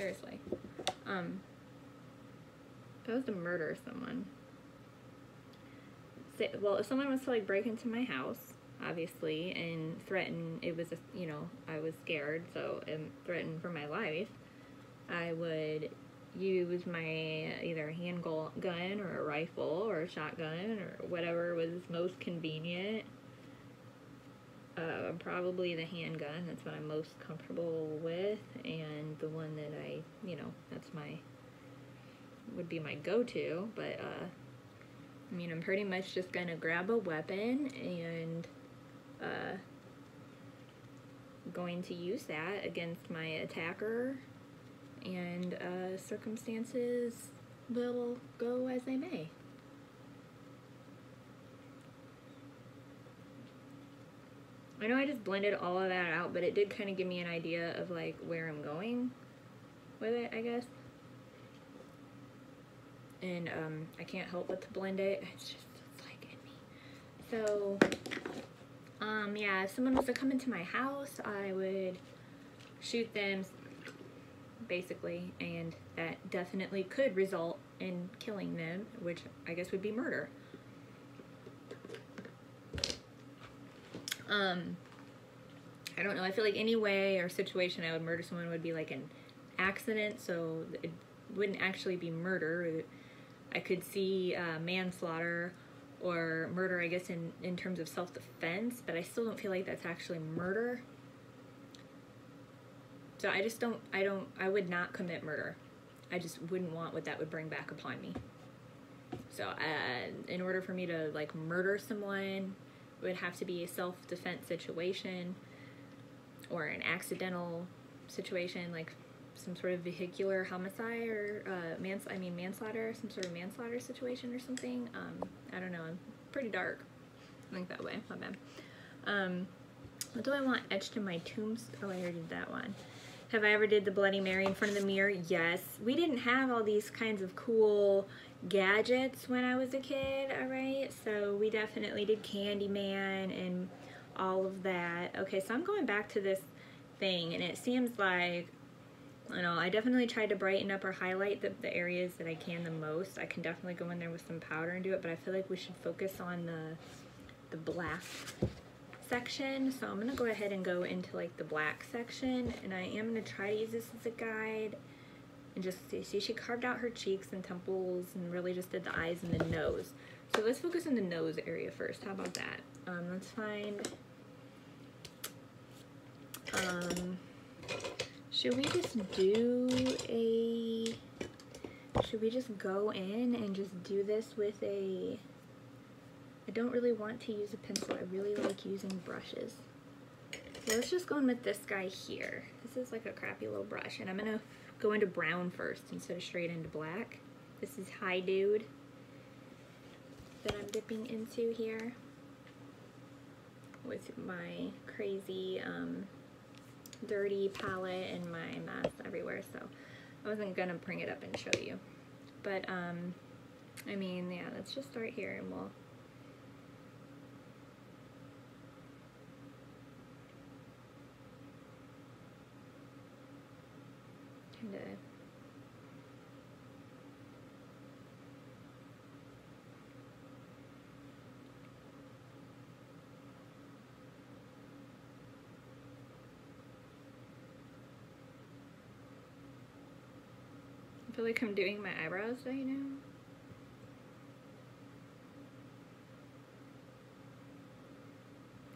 seriously. If I was to murder someone, say, well, if someone was to like break into my house, obviously, and threaten, it was, you know, I was scared, so, and threatened for my life, I would use my either a handgun or a rifle or a shotgun or whatever was most convenient. Probably the handgun, that's what I'm most comfortable with, and the one that I, you know, that's my, would be my go-to, but, I mean, I'm pretty much just gonna grab a weapon and, going to use that against my attacker, and, circumstances will go as they may. I know I just blended all of that out, but it did kind of give me an idea of like where I'm going with it, I guess. And I can't help but to blend it. It's just, it's like in me. So, yeah, if someone was to come into my house, I would shoot them, basically, and that definitely could result in killing them, which I guess would be murder. I don't know, I feel like any way or situation I would murder someone would be like an accident, so it wouldn't actually be murder. I could see manslaughter or murder, I guess, in terms of self-defense, but I still don't feel like that's actually murder. So I just don't, I would not commit murder. I just wouldn't want what that would bring back upon me. So in order for me to like murder someone, it would have to be a self-defense situation or an accidental situation, like some sort of vehicular homicide or manslaughter, some sort of manslaughter situation or something. I don't know, I'm pretty dark. I think that way, my bad. What do I want etched in my tombstone? Oh, I already did that one. Have I ever did the Bloody Mary in front of the mirror? Yes. We didn't have all these kinds of cool gadgets when I was a kid, alright? So we definitely did Candyman and all of that. Okay, so I'm going back to this thing, and it seems like, I know, I definitely tried to brighten up or highlight the areas that I can the most. I can definitely go in there with some powder and do it, but I feel like we should focus on the black section. So I'm gonna go ahead and go into like the black section, and I am gonna try to use this as a guide and just see she carved out her cheeks and temples and really just did the eyes and the nose. So let's focus on the nose area first. How about that? Let's find, should we just go in and just do this with a, I don't really want to use a pencil. I really like using brushes. So let's just go in with this guy here. This is like a crappy little brush, and I'm gonna go into brown first instead of straight into black. This is Hi Dude that I'm dipping into here with my crazy dirty palette and my mess everywhere, so I wasn't gonna bring it up and show you. But I mean, yeah, let's just start here and we'll kind of I feel like I'm doing my eyebrows right now.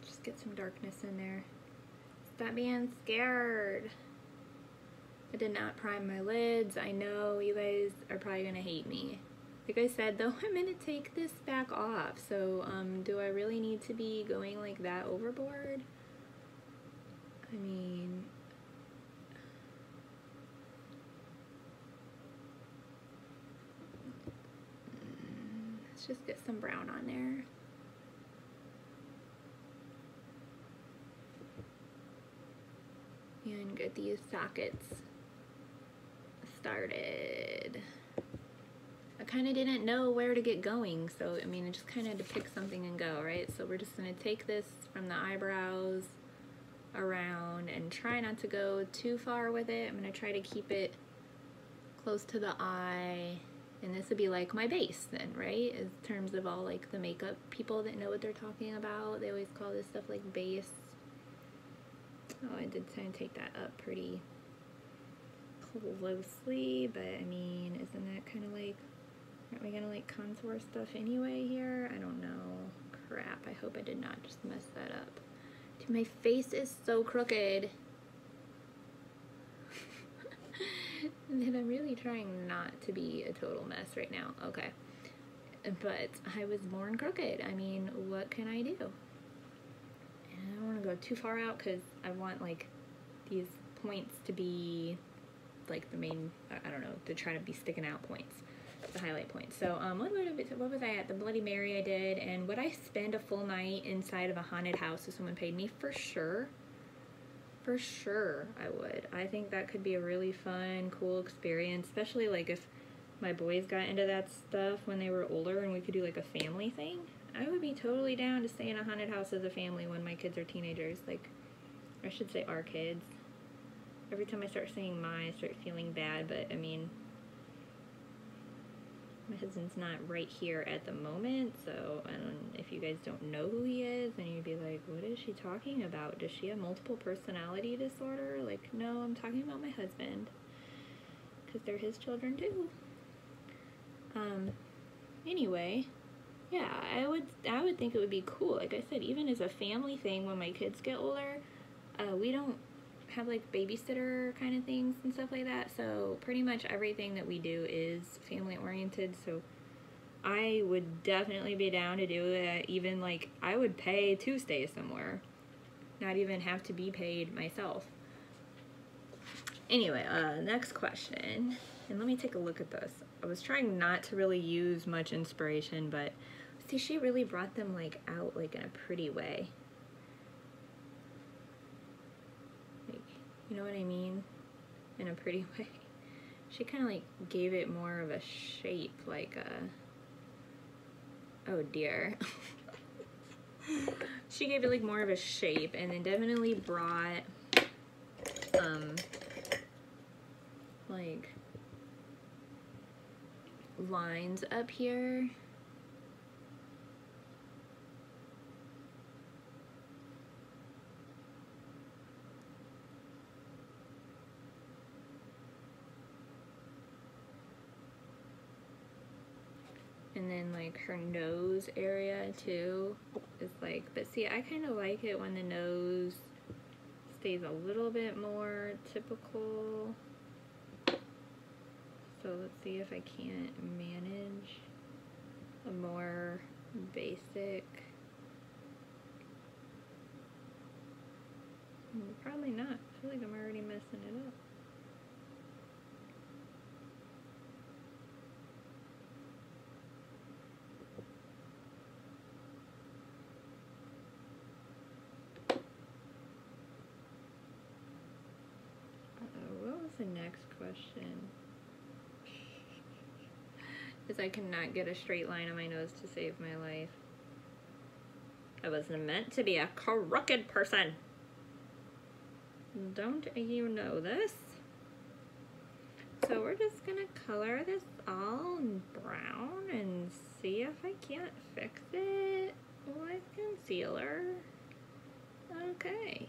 Just get some darkness in there. Stop being scared. I did not prime my lids. I know you guys are probably gonna hate me. Like I said though, I'm gonna take this back off. So do I really need to be going like that overboard? I mean, let's just get some brown on there. And get these sockets started. I kind of didn't know where to get going, so I mean, I just kind of had to pick something and go, right? So we're just gonna take this from the eyebrows around and try not to go too far with it. I'm gonna try to keep it close to the eye. And this would be like my base then, right? In terms of all like the makeup people that know what they're talking about. They always call this stuff like base. Oh, I did try and take that up pretty closely, but I mean, isn't that kind of like, aren't we gonna like contour stuff anyway here? I don't know. Crap, I hope I did not just mess that up. Dude, my face is so crooked. And I'm really trying not to be a total mess right now. Okay. But I was born crooked. I mean, what can I do? And I don't want to go too far out because I want like these points to be like the main, I don't know, to try to be sticking out points, the highlight points. So what was I at? The Bloody Mary I did. And would I spend a full night inside of a haunted house if someone paid me? For sure. For sure I would. I think that could be a really fun, cool experience, especially like if my boys got into that stuff when they were older and we could do like a family thing. I would be totally down to stay in a haunted house as a family when my kids are teenagers. Like, I should say our kids. Every time I start saying my, I start feeling bad, but I mean, my husband's not right here at the moment, so I don't, if you guys don't know who he is, and you'd be like, what is she talking about? Does she have multiple personality disorder? Like, no, I'm talking about my husband, because they're his children too. Anyway, yeah, I would think it would be cool. Like I said, even as a family thing, when my kids get older, we don't have like babysitter kind of things and stuff like that, so pretty much everything that we do is family oriented. So I would definitely be down to do it. Even like I would pay to stay somewhere, not even have to be paid myself. Anyway, next question, and let me take a look at this. I was trying not to really use much inspiration, but see, she really brought them like out like in a pretty way. You know what I mean? In a pretty way. She kind of like gave it more of a shape, like a, oh dear. She gave it like more of a shape, and then definitely brought like lines up here. And then like her nose area too is like, but see, I kind of like it when the nose stays a little bit more typical. So let's see if I can't manage a more basic. Probably not. I feel like I'm already messing it up. What was the next question? Because I cannot get a straight line on my nose to save my life. I wasn't meant to be a crooked person. Don't you know this? So we're just gonna color this all in brown and see if I can't fix it with concealer. Okay.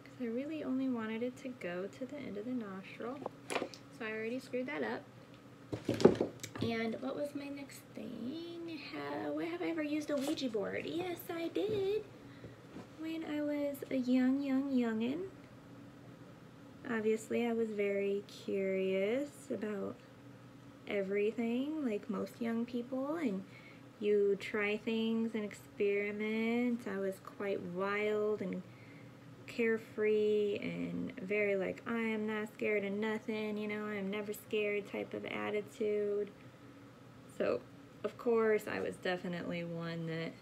Because I really only wanted it to go to the end of the nostril. So I already screwed that up. And what was my next thing? Have I ever used a Ouija board? Yes, I did. When I was a youngin'. Obviously, I was very curious about everything, like most young people, and you try things and experiment. I was quite wild and carefree and very like, I am not scared of nothing, you know, I'm never scared type of attitude. So, of course, I was definitely one that,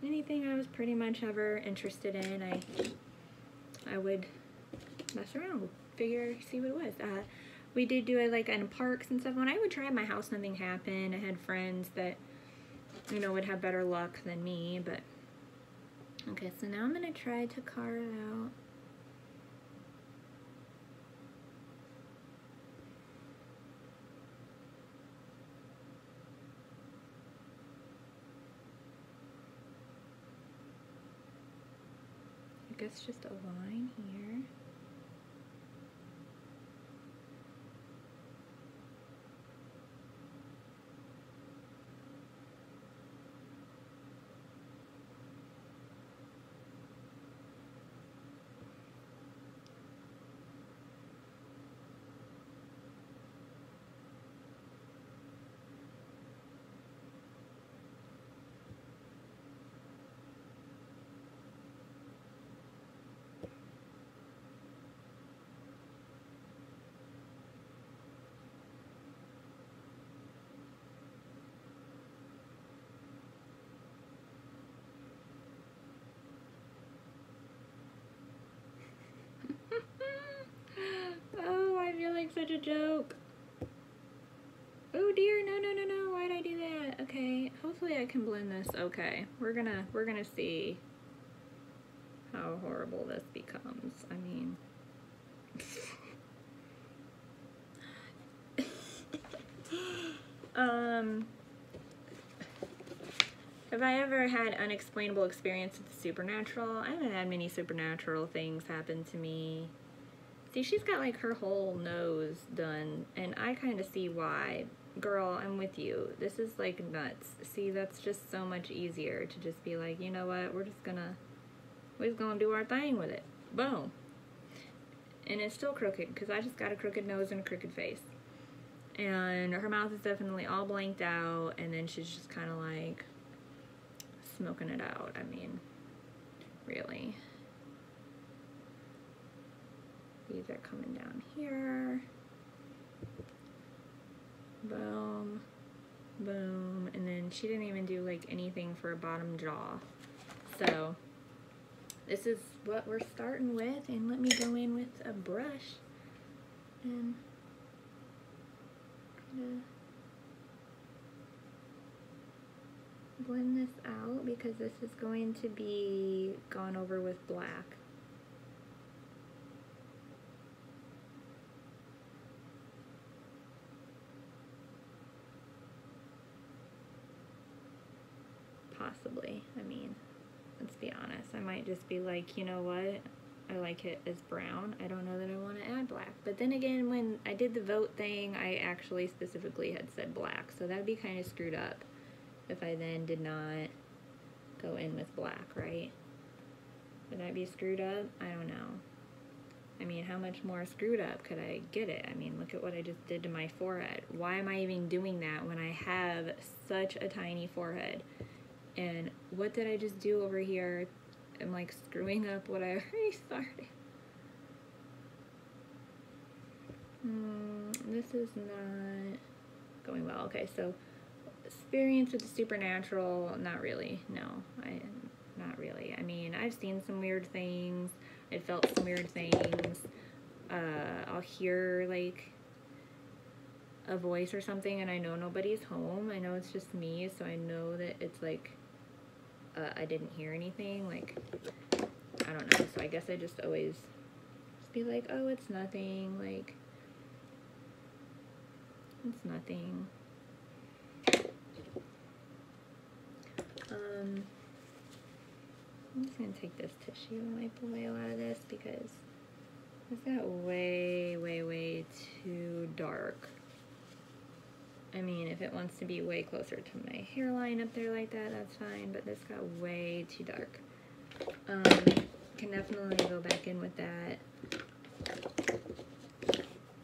anything I was pretty much ever interested in, I would mess around, see what it was. We did do it like in parks and stuff. When I would try at my house, nothing happened. I had friends that, you know, would have better luck than me, but Okay, so now I'm gonna try to carve out. I guess just a line here. Oh, I feel like such a joke. Oh dear, no, no, no, no, why'd I do that? Okay, hopefully I can blend this. Okay, we're gonna see how horrible this becomes. I mean, have I ever had unexplainable experience with the supernatural? I haven't had many supernatural things happen to me. See, she's got like her whole nose done, and I kind of see why. Girl, I'm with you. This is like nuts. See, that's just so much easier to just be like, you know what, we're just gonna do our thing with it. Boom. And it's still crooked, because I just got a crooked nose and a crooked face. And her mouth is definitely all blanked out, and then she's just kind of like smoking it out. I mean, really. These are coming down here. Boom, boom, and then she didn't even do like anything for a bottom jaw. So this is what we're starting with, and let me go in with a brush and kind of blend this out, because this is going to be gone over with black. Possibly. I mean, let's be honest. I might just be like, you know what? I like it as brown. I don't know that I want to add black. But then again, when I did the vote thing, I actually specifically had said black. So that'd be kind of screwed up if I then did not go in with black, right? Would that be screwed up? I don't know. I mean, how much more screwed up could I get it? I mean, look at what I just did to my forehead. Why am I even doing that when I have such a tiny forehead? And what did I just do over here? I'm like screwing up what I already started. This is not going well. Okay, so experience with the supernatural, not really. No, not really. I mean, I've seen some weird things. I felt some weird things. I'll hear like a voice or something, and I know nobody's home. I know it's just me, so I know that it's like I didn't hear anything. Like, I don't know. So I guess I just always just be like, oh, it's nothing. Like, it's nothing. I'm just gonna take this tissue and wipe away a lot of this, because this got way, way, way too dark. I mean, if it wants to be way closer to my hairline up there like that, that's fine, but this got way too dark. Can definitely go back in with that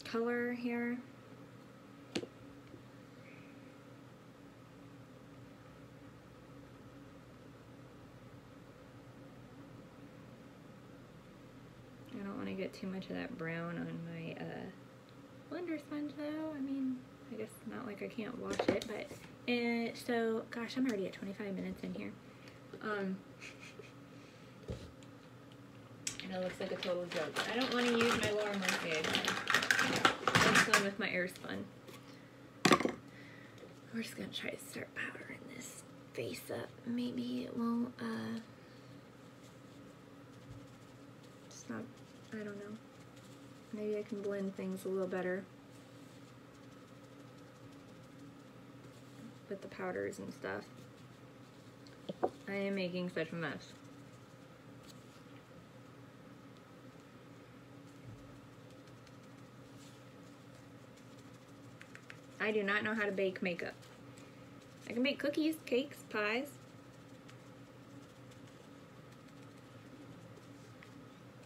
color here. I don't want to get too much of that brown on my blender sponge though. I mean, I guess not like I can't wash it, but so gosh, I'm already at 25 minutes in here. And it looks like a total joke. I don't want to use my Laura Mercier again. Let's go with my Airspun. We're just gonna try to start powdering this face up. Maybe it won't not, I don't know. Maybe I can blend things a little better with the powders and stuff. I am making such a mess. I do not know how to bake makeup. I can bake cookies, cakes, pies.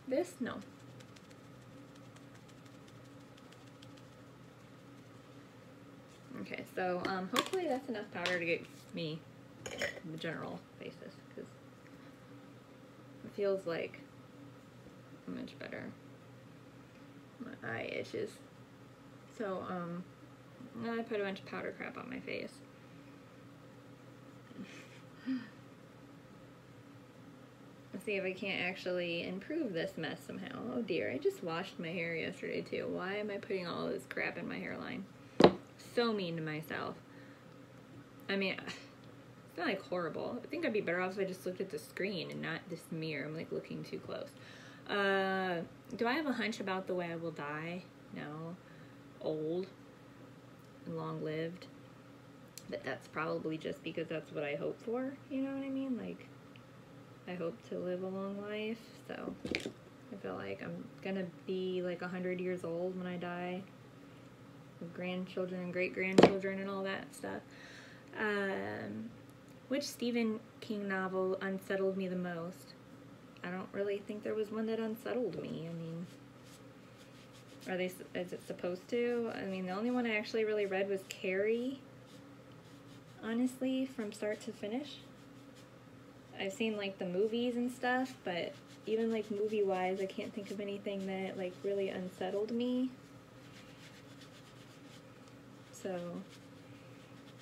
This, no. Okay, so hopefully that's enough powder to get me the general basis, because it feels like much better. My eye itches. So, now I put a bunch of powder crap on my face. Let's see if I can't actually improve this mess somehow. Oh dear, I just washed my hair yesterday too. Why am I putting all this crap in my hairline? So mean to myself. I mean, it's not like horrible. I think I'd be better off if I just looked at the screen and not this mirror. I'm like looking too close. Do I have a hunch about the way I will die? No. Old and long-lived. But that's probably just because that's what I hope for, you know what I mean? Like, I hope to live a long life, so I feel like I'm gonna be like 100 years old when I die, with grandchildren and great-grandchildren and all that stuff. Which Stephen King novel unsettled me the most? I don't really think there was one that unsettled me. I mean, is it supposed to? I mean, the only one I actually really read was Carrie, honestly, from start to finish. I've seen like the movies and stuff, but even like movie-wise, I can't think of anything that like really unsettled me. So,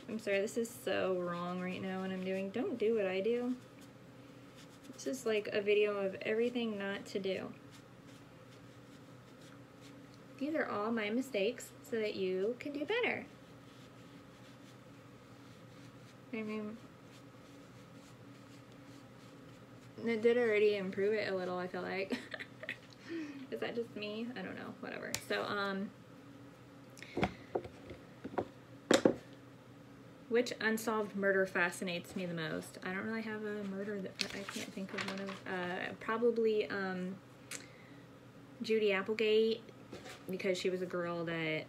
I'm sorry, this is so wrong right now what I'm doing. Don't do what I do. This is like a video of everything not to do. These are all my mistakes so that you can do better. I mean, it did already improve it a little, I feel like. Is that just me? I don't know, whatever. So, which unsolved murder fascinates me the most? I don't really have a murder that I can't think of one of. Probably Judy Applegate, because she was a girl that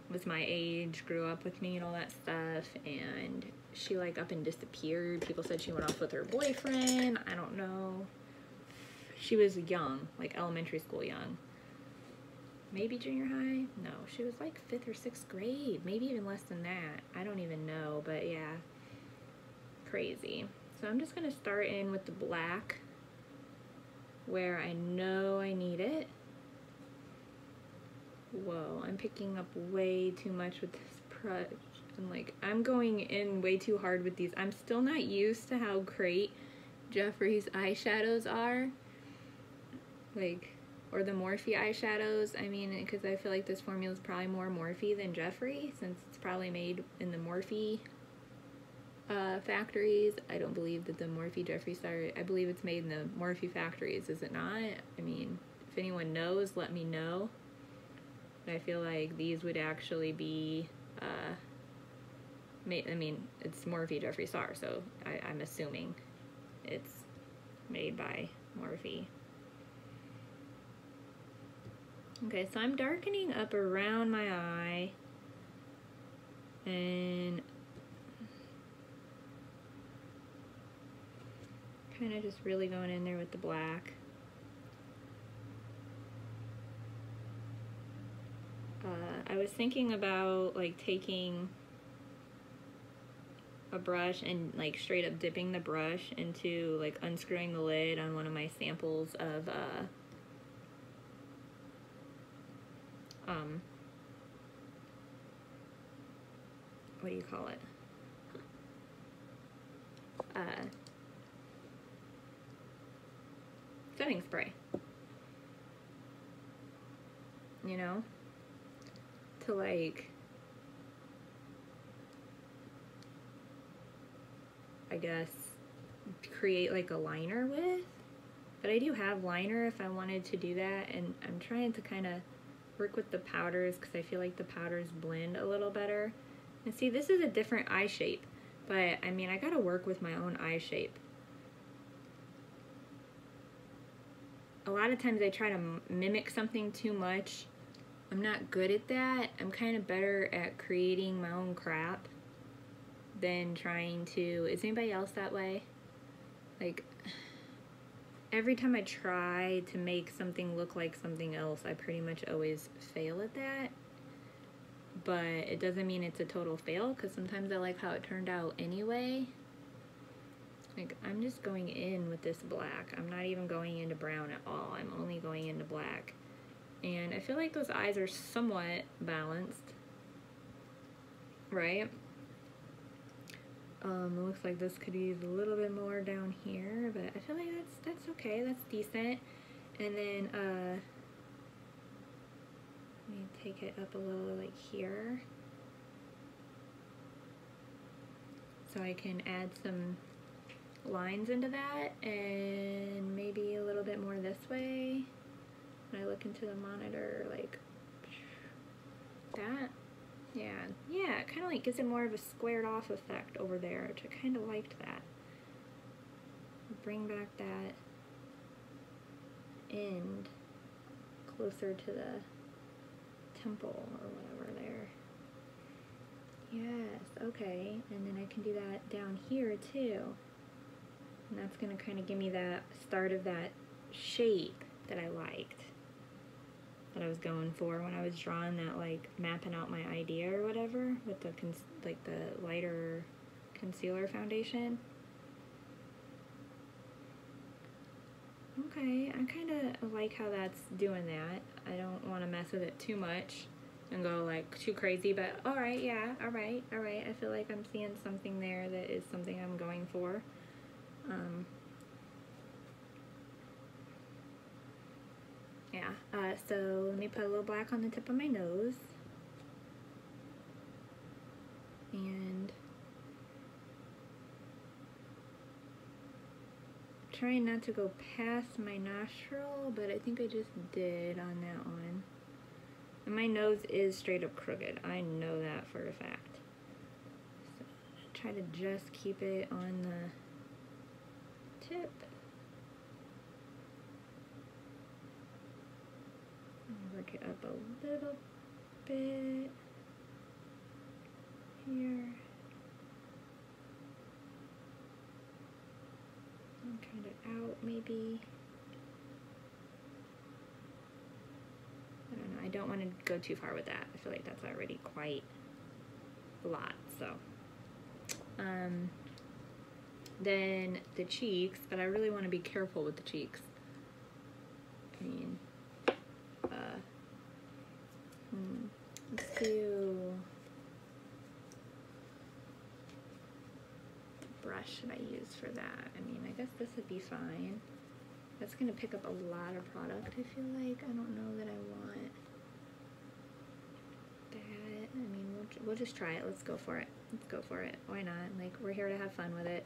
was my age, grew up with me and all that stuff, and she like up and disappeared. People said she went off with her boyfriend. I don't know. She was young, like elementary school young. Maybe junior high? No, she was like 5th or 6th grade, maybe even less than that. I don't even know, but yeah, crazy. So I'm just gonna start in with the black where I know I need it. Whoa, I'm picking up way too much with this brush. And like, I'm going in way too hard with these. I'm still not used to how great Jeffree's eyeshadows are. Like, or the Morphe eyeshadows. I mean, because I feel like this formula is probably more Morphe than Jeffree, since it's probably made in the Morphe factories. I don't believe that the Morphe Jeffree Star, I believe it's made in the Morphe factories, is it not? I mean, if anyone knows, let me know. But I feel like these would actually be made, I mean, it's Morphe Jeffree Star, so I'm assuming it's made by Morphe. Okay, so I'm darkening up around my eye and kind of just really going in there with the black. I was thinking about like taking a brush and like straight up dipping the brush into like unscrewing the lid on one of my samples of what do you call it? Setting spray. You know? To like, I guess, create like a liner with. But I do have liner if I wanted to do that, and I'm trying to kind of work with the powders because I feel like the powders blend a little better. And see, this is a different eye shape, but I mean, I gotta work with my own eye shape. A lot of times I try to mimic something too much. I'm not good at that. I'm kind of better at creating my own crap than trying to... Is anybody else that way? Like, every time I try to make something look like something else, I pretty much always fail at that. But it doesn't mean it's a total fail, because sometimes I like how it turned out anyway. Like, I'm just going in with this black. I'm not even going into brown at all. I'm only going into black. And I feel like those eyes are somewhat balanced. Right? It looks like this could use a little bit more down here, but I feel like that's okay. That's decent. And then, let me take it up a little, like here. So I can add some lines into that, and maybe a little bit more this way. When I look into the monitor, like that. Yeah, it kind of like gives it more of a squared off effect over there, which I kind of liked that. Bring back that end closer to the temple or whatever there. Yes, okay, and then I can do that down here too. And that's gonna kind of give me that start of that shape that I liked, that I was going for when I was drawing that, like mapping out my idea or whatever with the like the lighter concealer foundation. Okay, I kind of like how that's doing that. I don't want to mess with it too much and go like too crazy, but alright, yeah, alright. I feel like I'm seeing something there that is something I'm going for. Yeah, so let me put a little black on the tip of my nose. And trying not to go past my nostril, but I think I just did on that one. And my nose is straight up crooked. I know that for a fact. So try to just keep it on the tip. Work it up a little bit here. And kind it out maybe. I don't know. I don't want to go too far with that. I feel like that's already quite a lot. So, then the cheeks, but I really want to be careful with the cheeks. I mean, let's do, what brush should I use for that? I mean, I guess this would be fine. That's going to pick up a lot of product, I feel like. I don't know that I want that. I mean, we'll just try it. Let's go for it. Let's go for it. Why not? Like, we're here to have fun with it.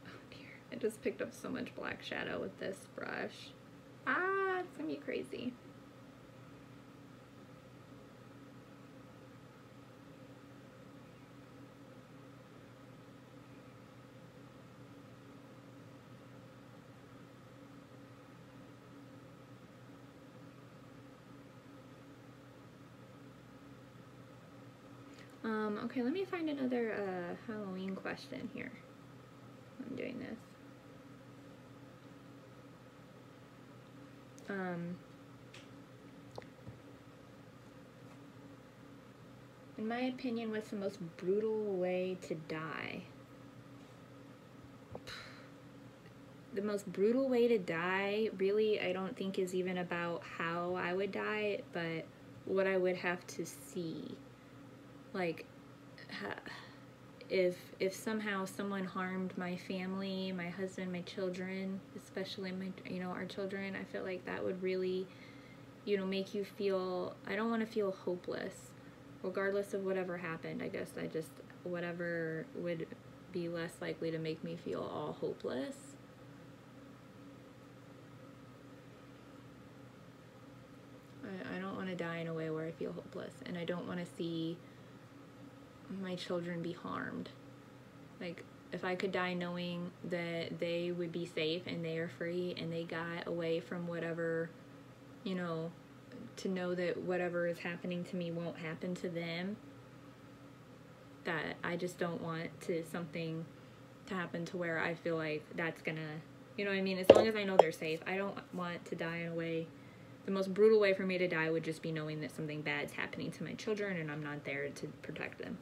Oh dear. I just picked up so much black shadow with this brush. Ah, it's going to be crazy. Okay, let me find another Halloween question here. I'm doing this. In my opinion, what's the most brutal way to die? The most brutal way to die, really, I don't think is even about how I would die, but what I would have to see. Like, if somehow someone harmed my family, my husband, my children, especially my, our children, I feel like that would really, make you feel, I don't want to feel hopeless, regardless of whatever happened. I guess whatever would be less likely to make me feel all hopeless. I don't want to die in a way where I feel hopeless, and I don't want to see my children be harmed. Like, if I could die knowing that they would be safe and they are free and they got away from whatever, you know, to know that whatever is happening to me won't happen to them, that I just don't want something to happen to where I feel like that's gonna, you know what I mean? As long as I know they're safe, I don't want to die in a way. The most brutal way for me to die would just be knowing that something bad's happening to my children and I'm not there to protect them.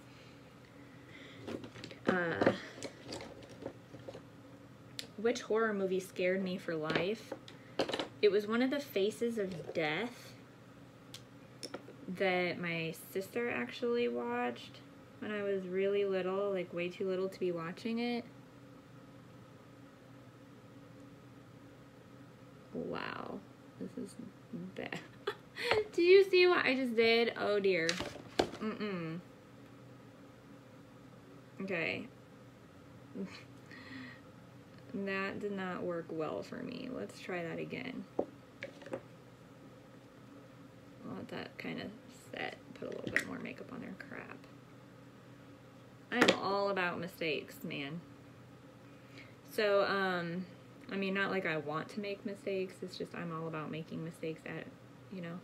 Which horror movie scared me for life? It was one of the Faces of Death that my sister actually watched when I was really little, like way too little to be watching it. Wow, this is bad. Did you see what I just did? Oh dear. Okay. That did not work well for me. Let's try that again. I'll let that kind of set. Put a little bit more makeup on there. Crap. I'm all about mistakes, man. So, I mean, not like I want to make mistakes. It's just I'm all about making mistakes that, you know,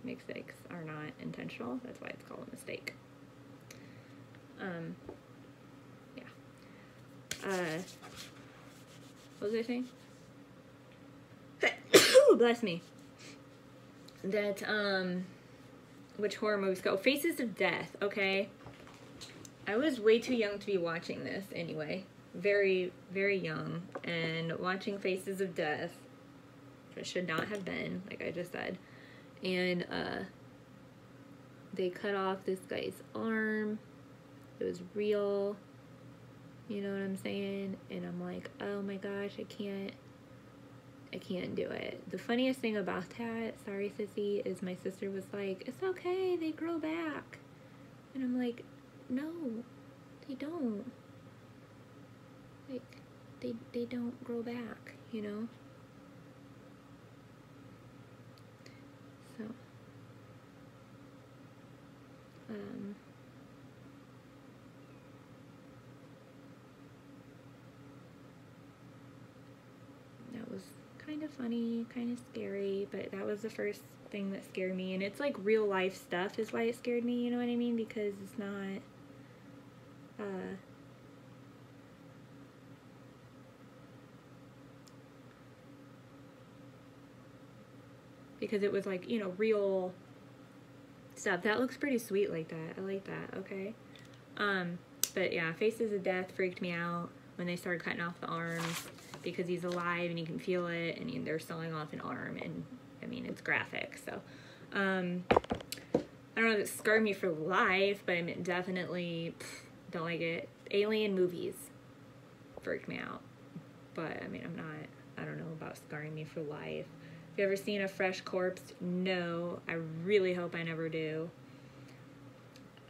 mistakes are not intentional. That's why it's called a mistake. Yeah. What was I saying? Bless me. That, which horror movies go? Faces of Death, okay. I was way too young to be watching this anyway. Very, very young. And watching Faces of Death, which should not have been, like I just said. And, they cut off this guy's arm. It was real. You know what I'm saying? And I'm like, oh my gosh, I can't do it. The funniest thing about that, sorry sissy, is my sister was like, it's okay, they grow back. And I'm like, no, they don't. Like, they don't grow back, you know? So, that was kind of funny, kind of scary, but that was the first thing that scared me. And it's like real life stuff is why it scared me, you know what I mean? Because it's not, because it was like, you know, real stuff. That looks pretty sweet like that. I like that, okay? But yeah, Faces of Death freaked me out when they started cutting off the arms, because he's alive and you can feel it, and they're sawing off an arm, and I mean, it's graphic, so I don't know if it scarred me for life, but I mean, definitely don't like it. Alien movies freaked me out, but I mean, I don't know about scarring me for life. Have you ever seen a fresh corpse? No, I really hope I never do.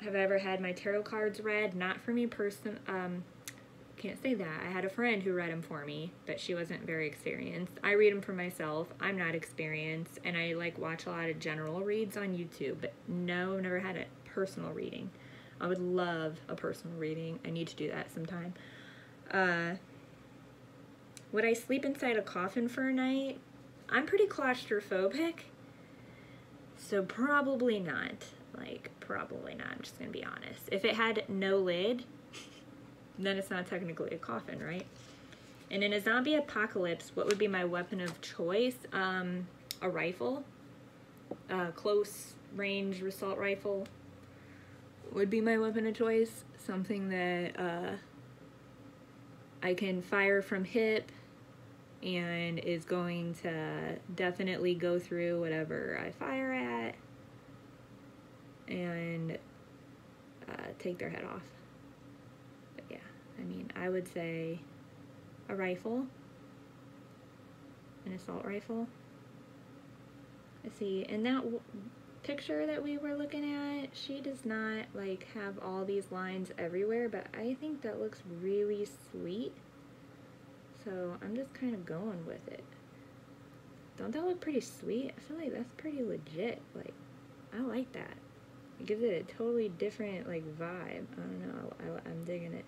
Have I ever had my tarot cards read? Not for me can't say that. I had a friend who read them for me, but she wasn't very experienced. I read them for myself. I'm not experienced, and I like watch a lot of general reads on YouTube, but no, I've never had a personal reading. I would love a personal reading. I need to do that sometime. Would I sleep inside a coffin for a night? I'm pretty claustrophobic, so probably not. Like, probably not. I'm just gonna be honest. If it had no lid, then it's not technically a coffin, right? And in a zombie apocalypse, what would be my weapon of choice? A rifle. Close range assault rifle would be my weapon of choice. Something that I can fire from hip and is going to definitely go through whatever I fire at and take their head off. But yeah, I mean, I would say a rifle, an assault rifle. Let's see, and picture that we were looking at, she does not like have all these lines everywhere, but I think that looks really sweet. So I'm just kind of going with it. Don't that look pretty sweet? I feel like that's pretty legit. Like, I like that. It gives it a totally different like vibe. I don't know, I'm digging it.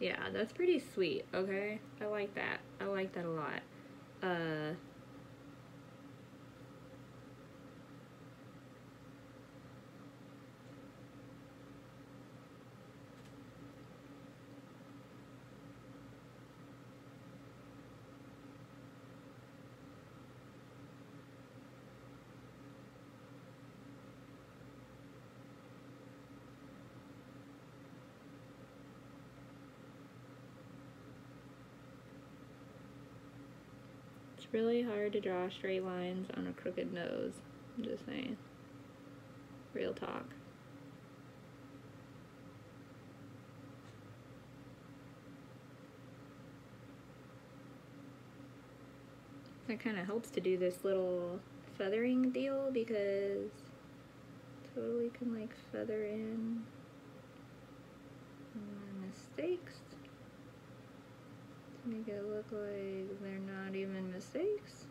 Yeah, that's pretty sweet, okay? I like that. I like that a lot. It's really hard to draw straight lines on a crooked nose. I'm just saying. Real talk. That kind of helps to do this little feathering deal because totally can like feather in mistakes to make it look like they're not even mistakes.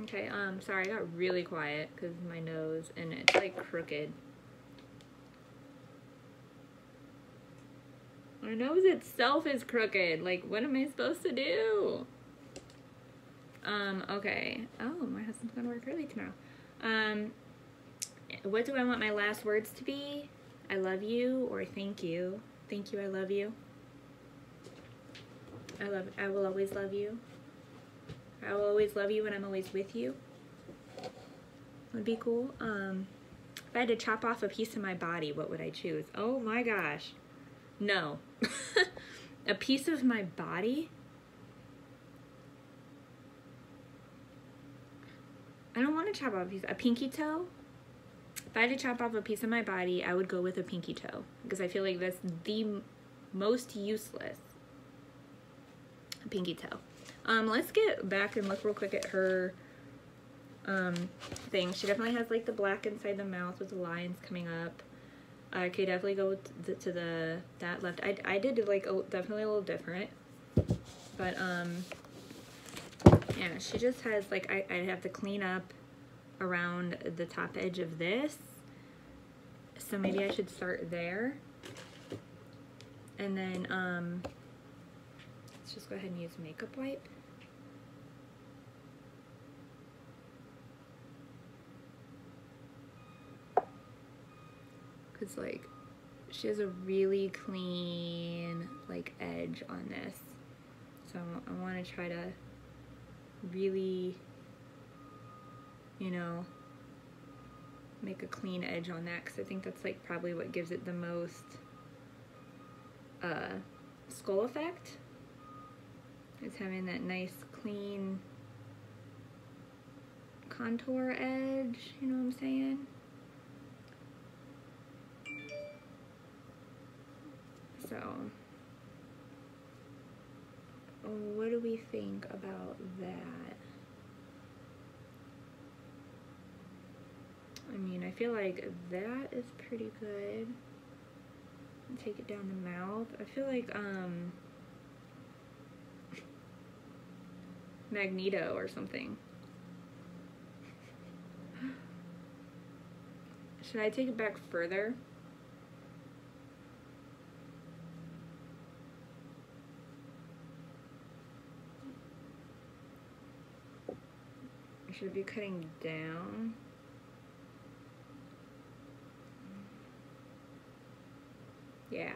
Okay, sorry, I got really quiet because of my nose and it's like crooked. My nose itself is crooked. Like, what am I supposed to do? Okay. Oh, my husband's gonna work early tomorrow. What do I want my last words to be? I love you or thank you. Thank you, I love you. I will always love you. I will always love you and I'm always with you. Would be cool. If I had to chop off a piece of my body, what would I choose? Oh my gosh. No. A piece of my body? I don't want to chop off a pinky toe. If I had to chop off a piece of my body, I would go with a pinky toe because I feel like that's the most useless. A pinky toe. Let's get back and look real quick at her thing. She definitely has like the black inside the mouth with the lines coming up. I could definitely go to that left. I did like definitely a little different, but yeah, she just has like I have to clean up around the top edge of this, so maybe I should start there, and then let's just go ahead and use makeup wipe. Cause like she has a really clean like edge on this. So I want to try to really, you know, make a clean edge on that, because I think that's like probably what gives it the most skull effect. It's having that nice clean contour edge, you know what I'm saying? So, what do we think about that? I mean, I feel like that is pretty good. Take it down the mouth. I feel like Magneto or something. Should I take it back further? Should I be cutting down? Yeah.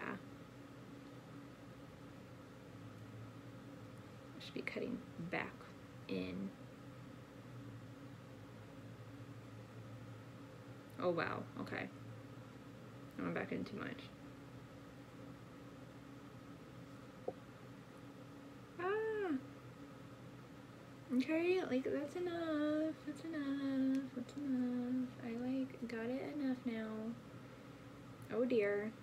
I should be cutting back in. Oh wow, okay. I went back in too much. Ah! Okay, like that's enough, that's enough, that's enough. I like got it enough now. Oh dear.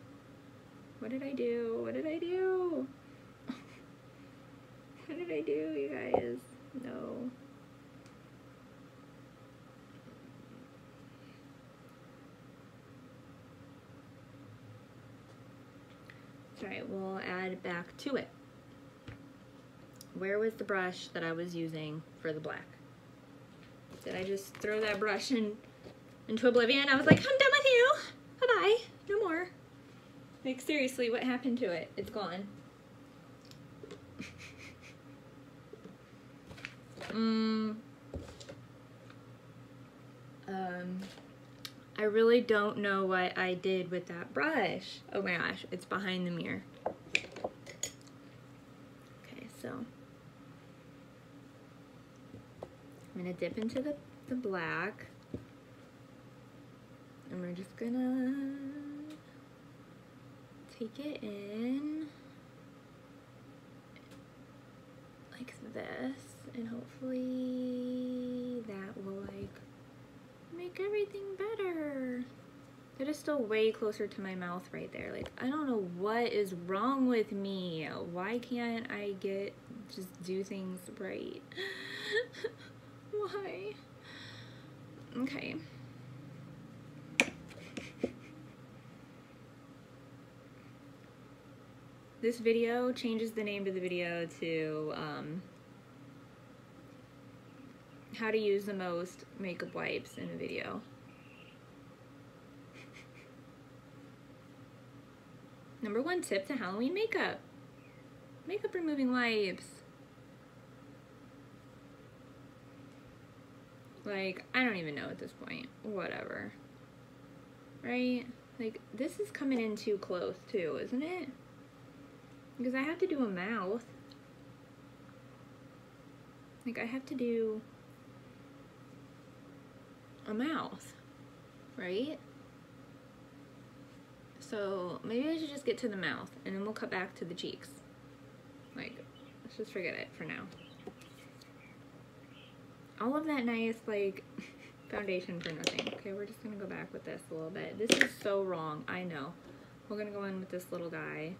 What did I do? What did I do? What did I do, you guys? No. Alright, we'll add back to it. Where was the brush that I was using for the black? Did I just throw that brush into oblivion? I was like, I'm done with you. Bye-bye. No more. Like, seriously, what happened to it? It's gone. I really don't know what I did with that brush. Oh my gosh, it's behind the mirror. Okay, so I'm gonna dip into the black, and we're just gonna take it in like this, and hopefully that will like make everything better. That is still way closer to my mouth right there. Like, I don't know what is wrong with me. Why can't I just do things right? Why? Okay. This video changes the name of the video to how to use the most makeup wipes in a video. Number 1 tip to Halloween makeup. Makeup removing wipes. Like, I don't even know at this point. Whatever. Right? Like, this is coming in too close too, isn't it? Because I have to do a mouth. Like, I have to do a mouth, right? So maybe I should just get to the mouth, and then we'll cut back to the cheeks. Like, let's just forget it for now. All of that nice, like, foundation for nothing. Okay, we're just gonna go back with this a little bit. This is so wrong, I know. We're gonna go in with this little guy.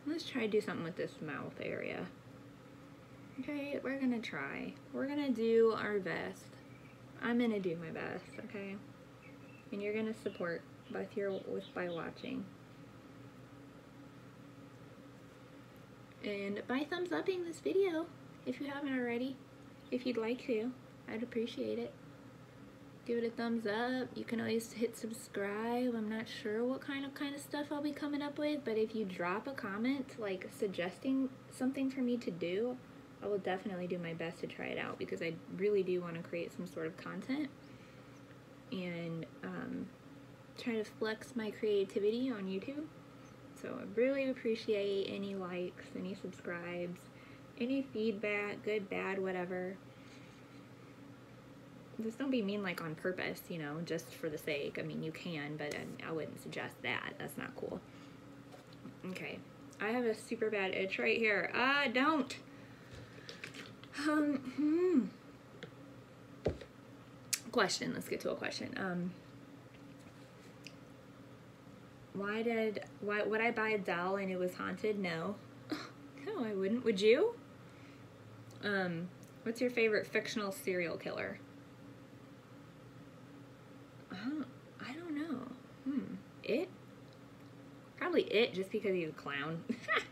Let's try to do something with this mouth area. Okay, we're gonna try. We're gonna do our best. I'm gonna do my best, okay? And you're gonna support by watching. And by thumbs upping this video, if you haven't already. If you'd like to, I'd appreciate it. Give it a thumbs up. You can always hit subscribe. I'm not sure what kind of stuff I'll be coming up with, but if you drop a comment like suggesting something for me to do, I will definitely do my best to try it out because I really do want to create some sort of content and try to flex my creativity on YouTube. So I really appreciate any likes, any subscribes, any feedback, good, bad, whatever. Just don't be mean like on purpose, you know, just for the sake. I mean, you can, but I wouldn't suggest that. That's not cool. Okay, I have a super bad itch right here. Don't. Question. Let's get to a question. Would I buy a doll and it was haunted? No. No, I wouldn't. Would you? What's your favorite fictional serial killer? I don't know. It? Probably It, just because he's a clown.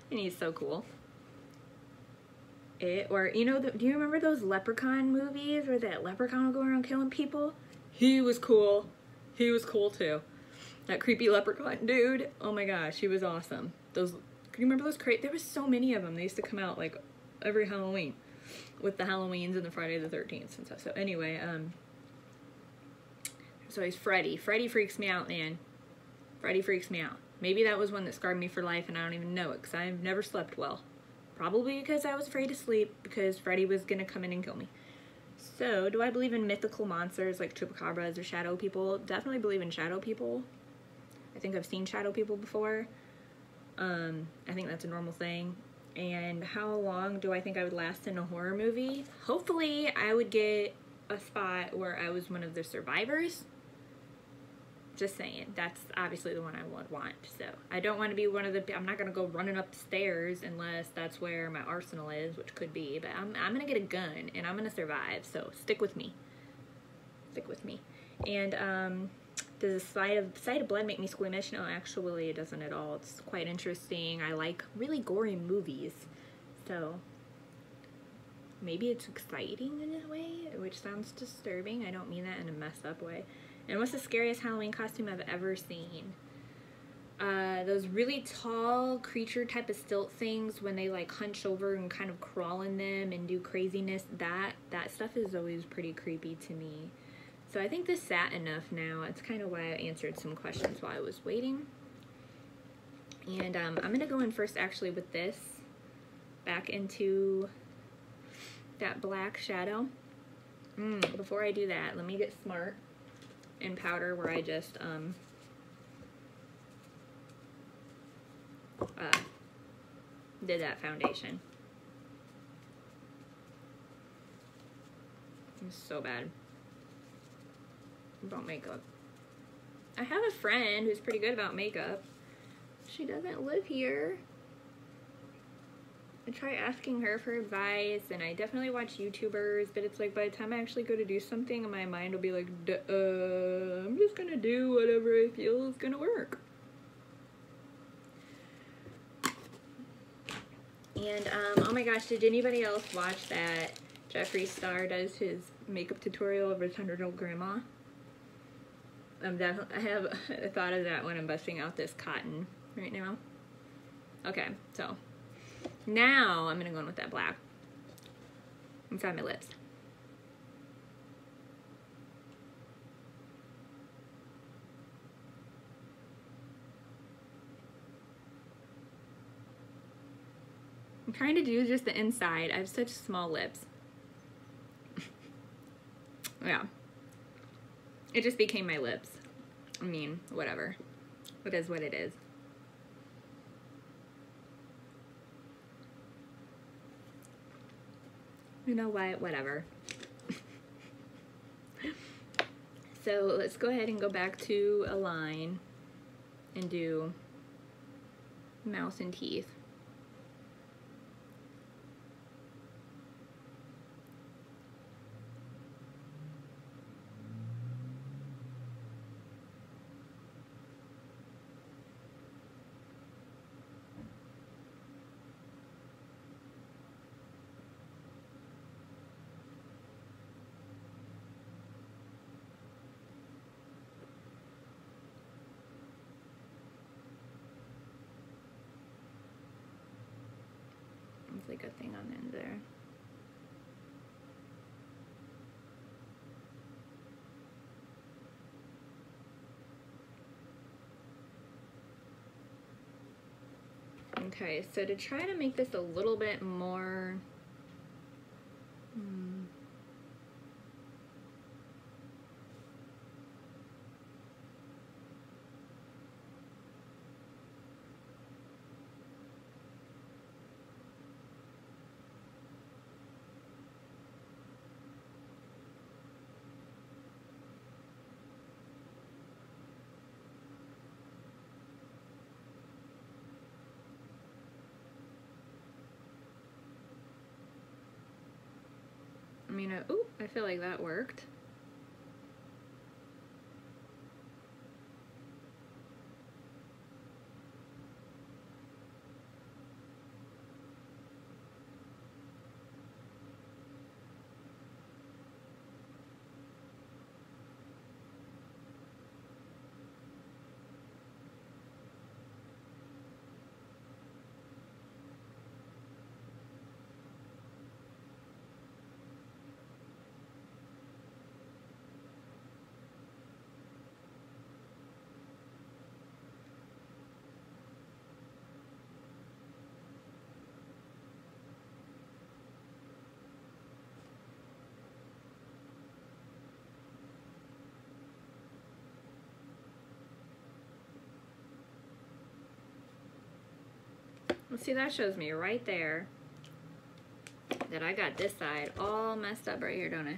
And he's so cool. It, or, you know, do you remember those Leprechaun movies where that leprechaun would go around killing people? He was cool. He was cool too. That creepy leprechaun dude. Oh my gosh, he was awesome. Those, can you remember those there was so many of them. They used to come out like every Halloween with the Halloweens and the Friday the 13th and stuff. So anyway, so he's Freddy. Freddy freaks me out, man. Freddy freaks me out. Maybe that was one that scarred me for life and I don't even know it because I've never slept well. Probably because I was afraid to sleep because Freddy was gonna come in and kill me. So, do I believe in mythical monsters like chupacabras or shadow people? Definitely believe in shadow people. I think I've seen shadow people before. I think that's a normal thing. And how long do I think I would last in a horror movie? Hopefully, I would get a spot where I was one of the survivors. Just saying, that's obviously the one I would want. So I don't want to be one of the, I'm not going to go running up the stairs unless that's where my arsenal is, which could be, but I'm going to get a gun and I'm going to survive. So stick with me. Stick with me. And does the sight of blood make me squeamish? No, actually it doesn't at all. It's quite interesting. I like really gory movies. So maybe it's exciting in a way, which sounds disturbing. I don't mean that in a messed up way. And what's the scariest Halloween costume I've ever seen? Those really tall creature type of stilt things when they like hunch over and kind of crawl in them and do craziness. That stuff is always pretty creepy to me. So I think this sat enough now. It's kind of why I answered some questions while I was waiting. And I'm going to go in first actually with this. Back into that black shadow. Before I do that, let me get smart. In powder where I just did that foundation. I'm so bad about makeup. I have a friend who's pretty good about makeup. She doesn't live here. I try asking her for advice, and I definitely watch YouTubers, but it's like by the time I actually go to do something, my mind will be like, I'm just gonna do whatever I feel is gonna work. And, oh my gosh, did anybody else watch that Jeffree Star does his makeup tutorial of his 100-year-old grandma? I have a thought of that when I'm busting out this cotton right now. Okay, so now I'm gonna go in with that black inside my lips. I'm trying to do just the inside. I have such small lips. Yeah. It just became my lips. I mean, whatever. It is what it is. You know what? Whatever. So let's go ahead and go back to a line and do mouth and teeth. Okay, so to try to make this a little bit more I mean, ooh, I feel like that worked. Well, see, that shows me right there that I got this side all messed up right here, don't I?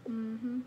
Mm-hmm.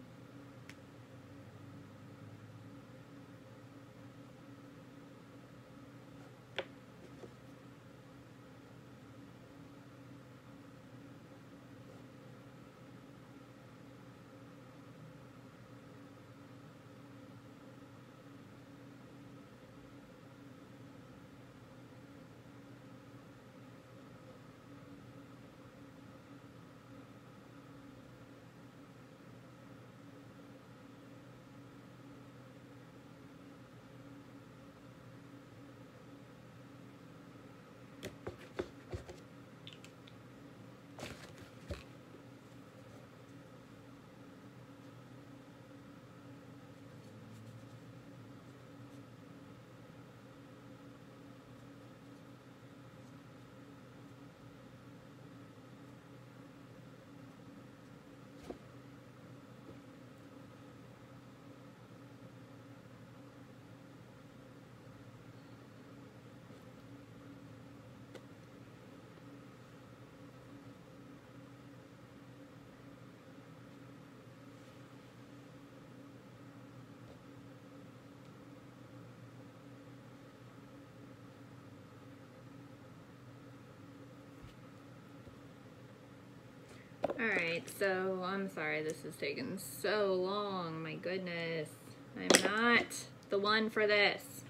Alright, so I'm sorry this is taking so long. My goodness. I'm not the one for this.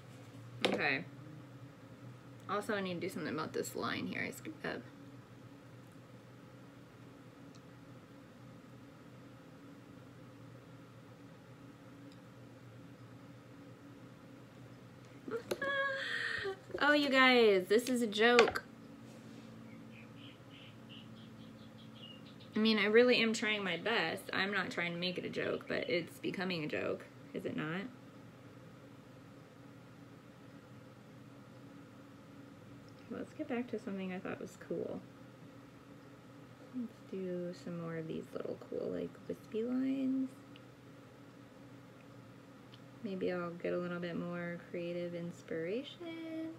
Okay. Also, I need to do something about this line here. I screwed up. Oh, you guys, this is a joke. I mean, I really am trying my best. I'm not trying to make it a joke, but it's becoming a joke. Is it not? Let's get back to something I thought was cool. Let's do some more of these little cool, like, wispy lines. Maybe I'll get a little bit more creative inspiration.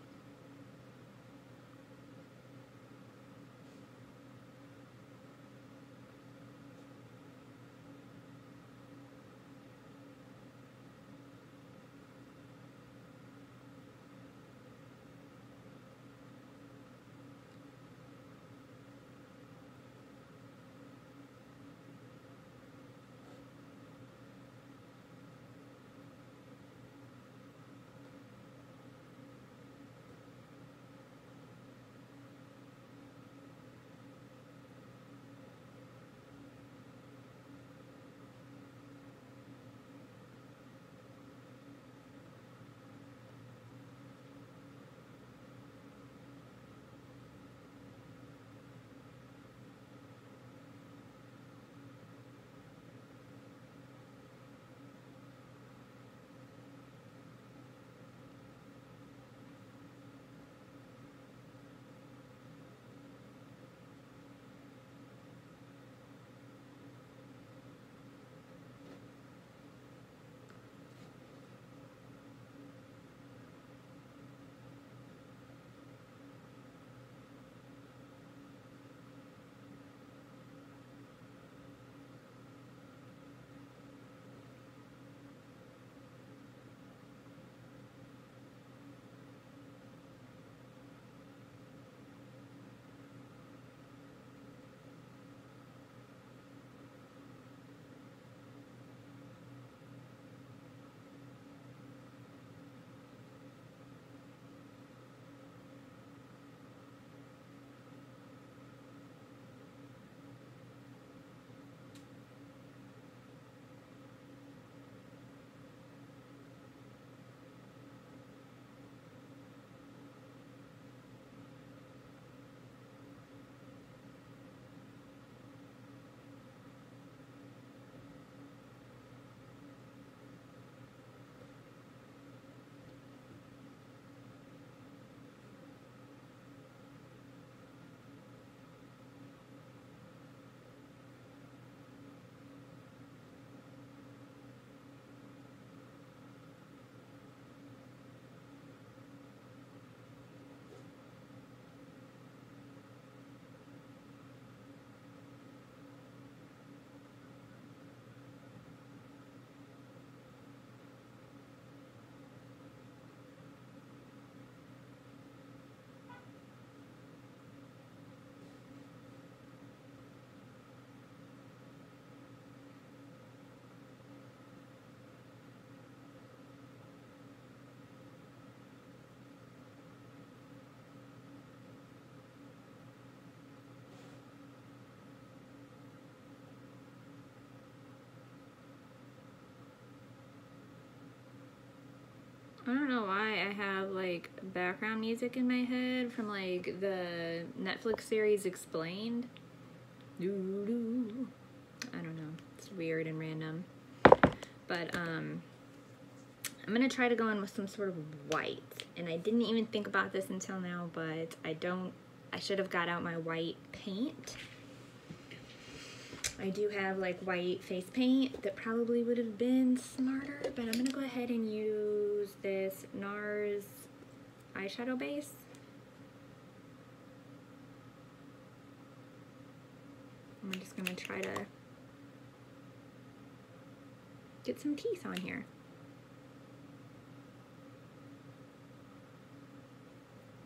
I don't know why I have like background music in my head from like the Netflix series Explained. I don't know. It's weird and random. But I'm gonna try to go in with some sort of white. And I didn't even think about this until now, but I should have got out my white paint. I do have like white face paint that probably would have been smarter, but I'm gonna go ahead and use this NARS eyeshadow base. I'm just gonna try to get some teeth on here.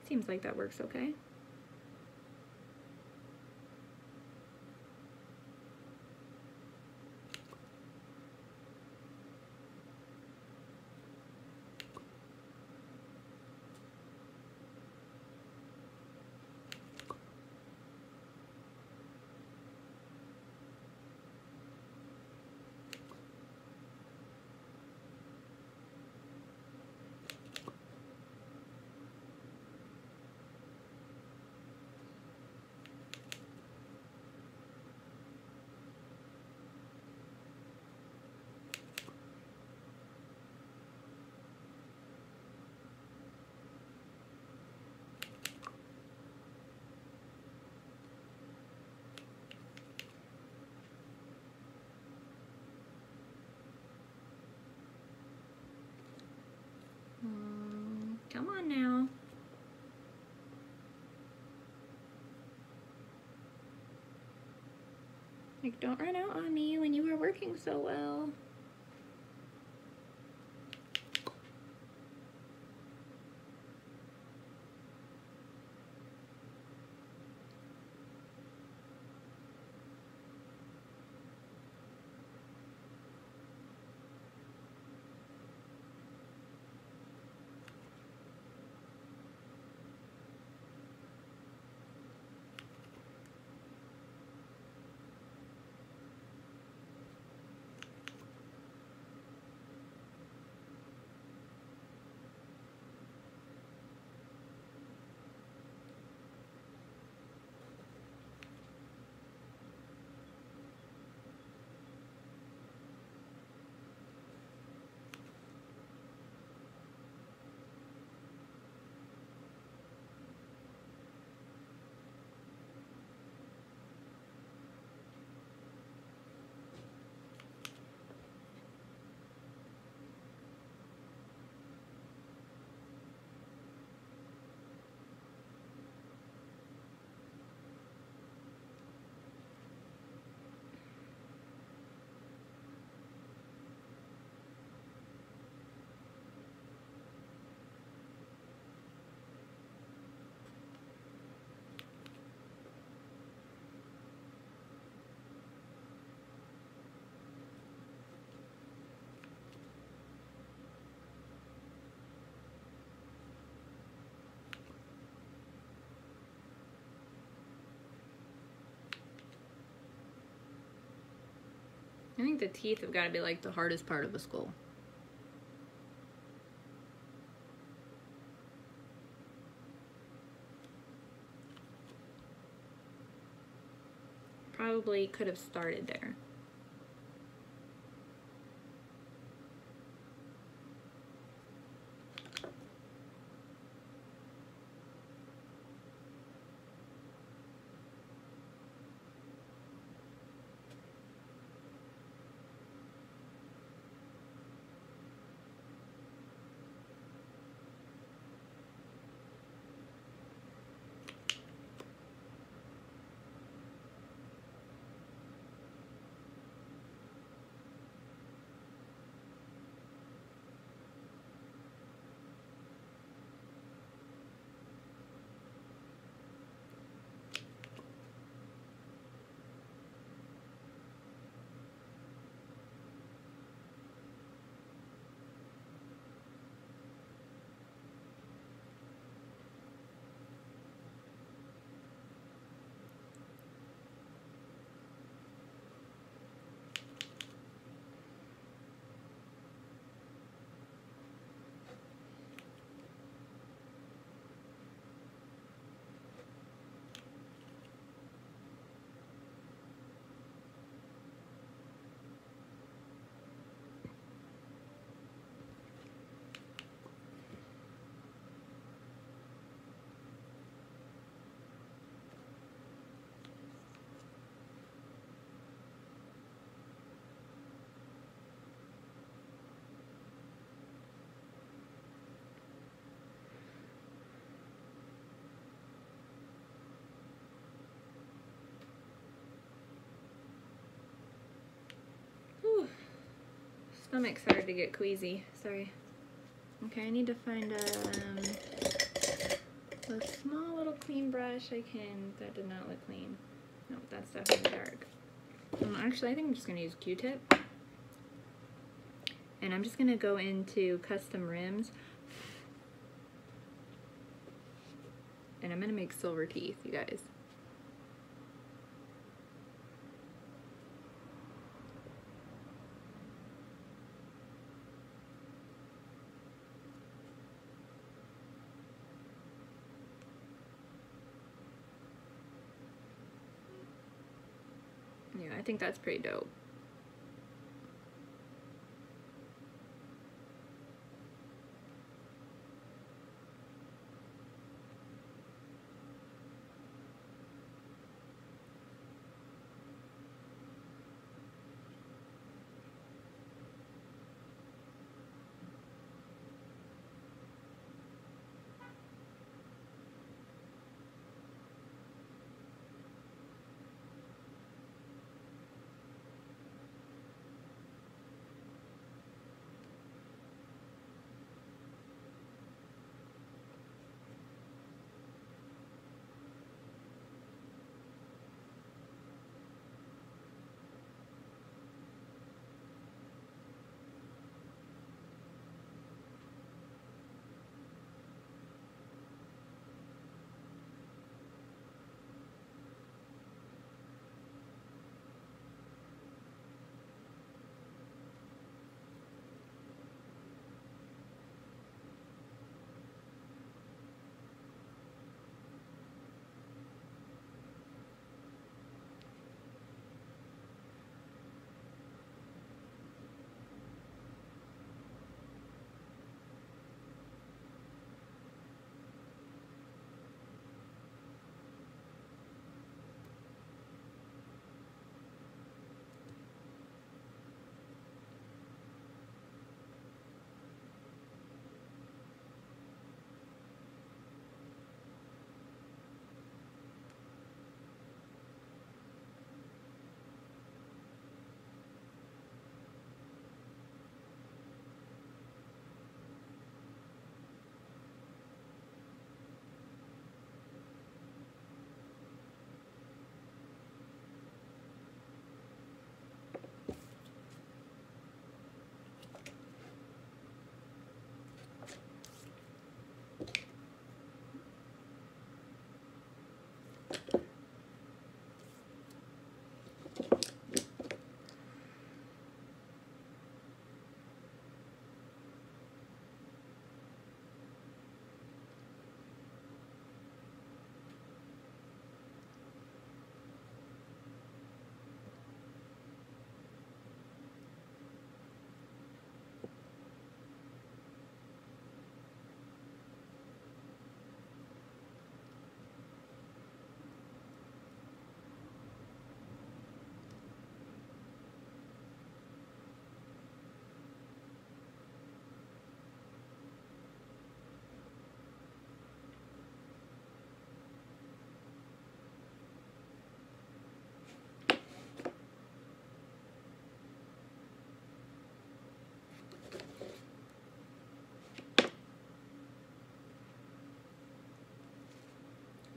Seems like that works okay. Come on now. Like, don't run out on me when you were working so well. I think the teeth have got to be like the hardest part of the skull. Probably could have started there. stomach's started to get queasy. Sorry. Okay, I need to find a small little clean brush. That did not look clean. No, that's definitely dark. Actually, I think I'm just going to use a Q-tip. And I'm just going to go into custom rims. And I'm going to make silver teeth, you guys. Yeah, I think that's pretty dope.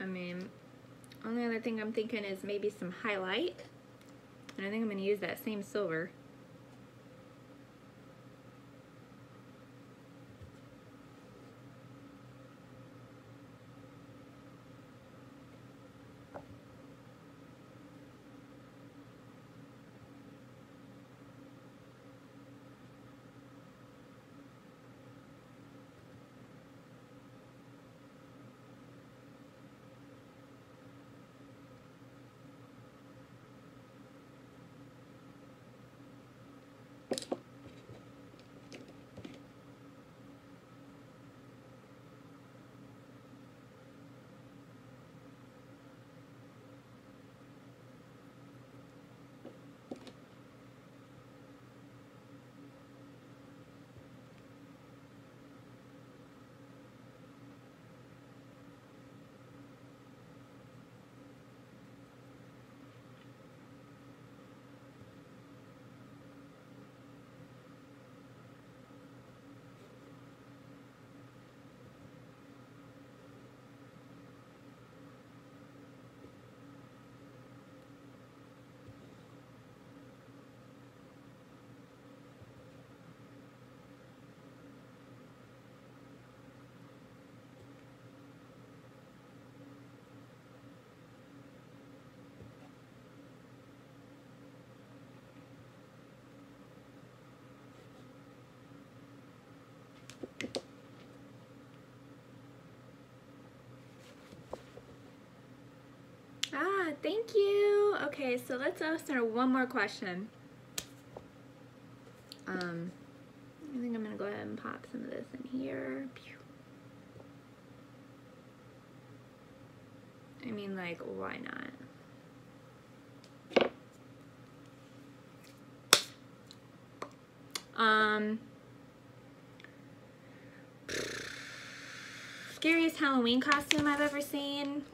I mean, only other thing I'm thinking is maybe some highlight. And I think I'm going to use that same silver. thank you. Okay, so let's answer one more question. I think I'm gonna go ahead and pop some of this in here. I mean, like, why not? Scariest Halloween costume I've ever seen.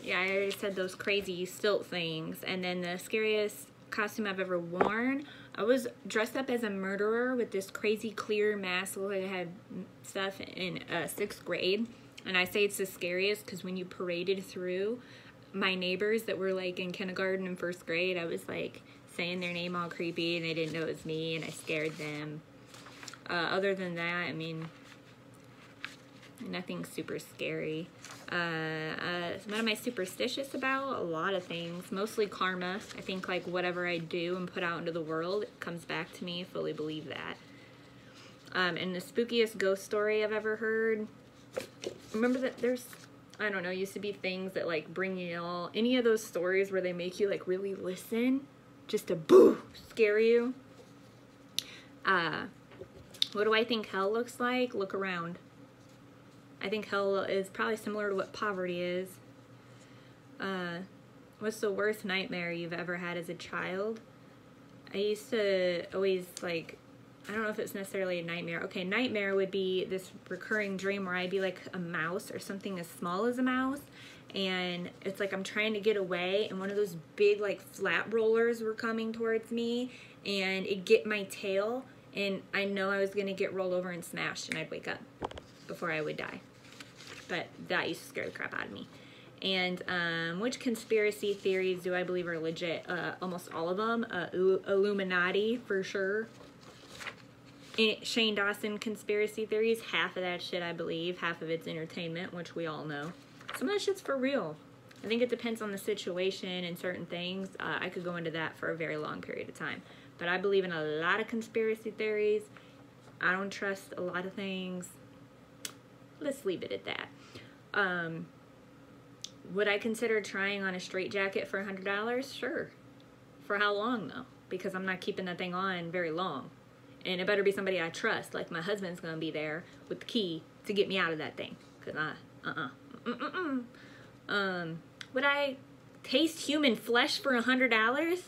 Yeah, I already said those crazy stilt things. And then the scariest costume I've ever worn, I was dressed up as a murderer with this crazy clear mask that had stuff in 6th grade. And I say it's the scariest because when you paraded through my neighbors that were like in kindergarten and 1st grade, I was like saying their name all creepy and they didn't know it was me and I scared them. Other than that, I mean, nothing super scary. What am I superstitious about? A lot of things. Mostly karma. I think like whatever I do and put out into the world, it comes back to me. I fully believe that. And the spookiest ghost story I've ever heard. Remember that there's, I don't know, used to be things that like bring you all, any of those stories where they make you like really listen, just to boo, scare you. What do I think hell looks like? Look around. I think hell is probably similar to what poverty is. What's the worst nightmare you've ever had as a child? I used to always like, I don't know if it's necessarily a nightmare. Okay, nightmare would be this recurring dream where I'd be like a mouse or something as small as a mouse. And it's like I'm trying to get away and one of those big like flat rollers were coming towards me and it'd get my tail and I know I was gonna get rolled over and smashed and I'd wake up before I would die. But that used to scare the crap out of me. And which conspiracy theories do I believe are legit? Almost all of them. Illuminati for sure. Shane Dawson conspiracy theories, half of that shit I believe, half of it's entertainment, which we all know. Some of that shit's for real. I think it depends on the situation and certain things. I could go into that for a very long period of time. But I believe in a lot of conspiracy theories. I don't trust a lot of things. Let's leave it at that. Would I consider trying on a straitjacket for $100? Sure. For how long though? Because I'm not keeping that thing on very long. And it better be somebody I trust, like my husband's gonna be there with the key to get me out of that thing. Cause would I taste human flesh for $100?